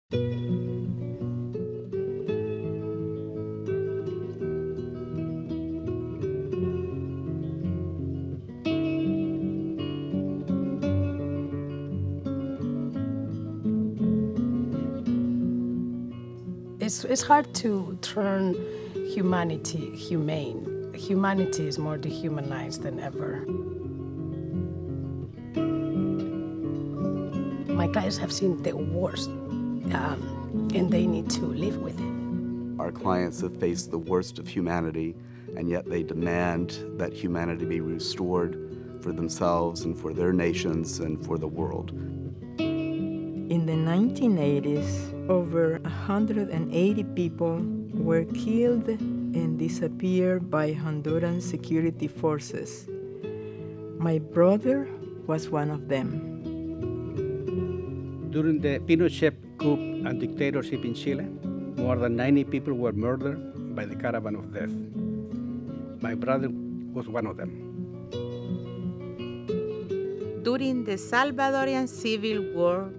It's hard to turn humanity humane. Humanity is more dehumanized than ever. My clients have seen the worst, and they need to live with it. Our clients have faced the worst of humanity, and yet they demand that humanity be restored for themselves and for their nations and for the world. In the 1980s, over 180 people were killed and disappeared by Honduran security forces. My brother was one of them. During the Pinochet coup and dictatorship in Chile, more than 90 people were murdered by the caravan of death. My brother was one of them. During the Salvadorian Civil War,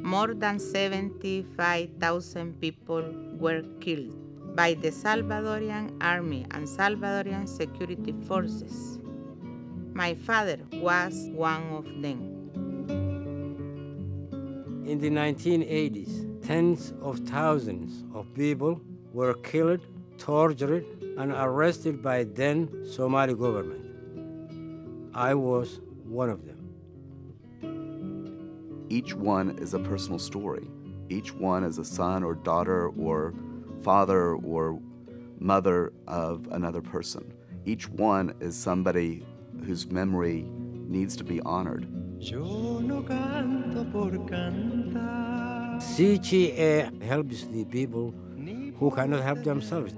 more than 75,000 people were killed by the Salvadorian Army and Salvadorian security forces. My father was one of them. In the 1980s, tens of thousands of people were killed, tortured, and arrested by then Somali government. I was one of them. Each one is a personal story. Each one is a son or daughter or father or mother of another person. Each one is somebody whose memory needs to be honored. CJA helps the people who cannot help themselves,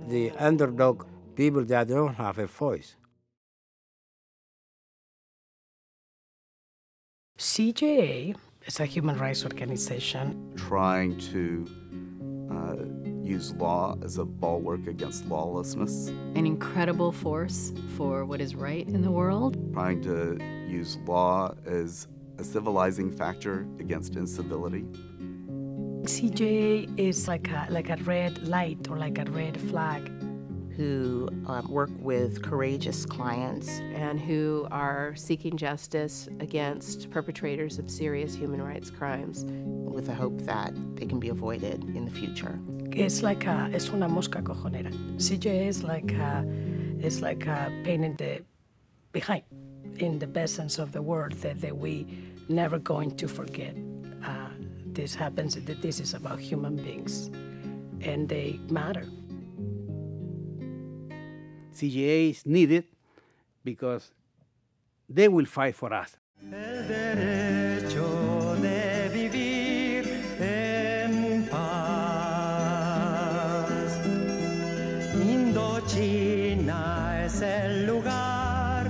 the underdog people that don't have a voice. CJA is a human rights organization Trying to use law as a bulwark against lawlessness. An incredible force for what is right in the world. Trying to use law as a civilizing factor against incivility. CJA is like a red light or like a red flag. Who work with courageous clients And who are seeking justice against perpetrators of serious human rights crimes. with the hope that they can be avoided in the future. Es una mosca cojonera. CJA is like a pain in the behind, in the best sense of the word, that we never going to forget. This happens, that this is about human beings, and they matter. CJA is needed because they will fight for us. El derecho de vivir en paz. Indochina es el lugar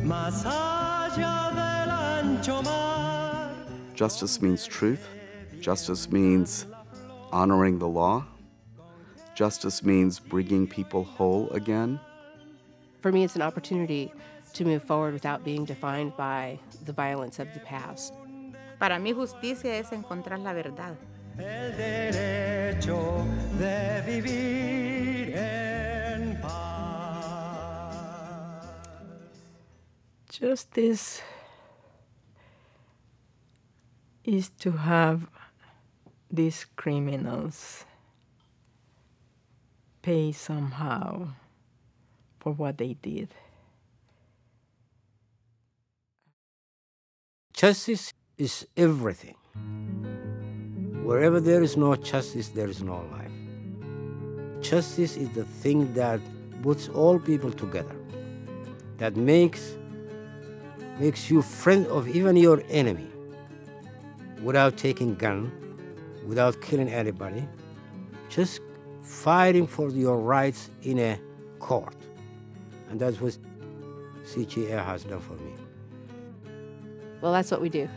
más allá del ancho mar. Justice means truth. Justice means honoring the law. Justice means bringing people whole again. For me, it's an opportunity to move forward without being defined by the violence of the past. Para mí, justicia es encontrar la verdad. El derecho de vivir en paz. Justice is to have these criminals pay somehow for what they did. Justice is everything. Wherever there is no justice, there is no life. Justice is the thing that puts all people together, that makes you friend of even your enemy, without taking gun, without killing anybody, just fighting for your rights in a court. And that's what CJA has done for me. Well, that's what we do.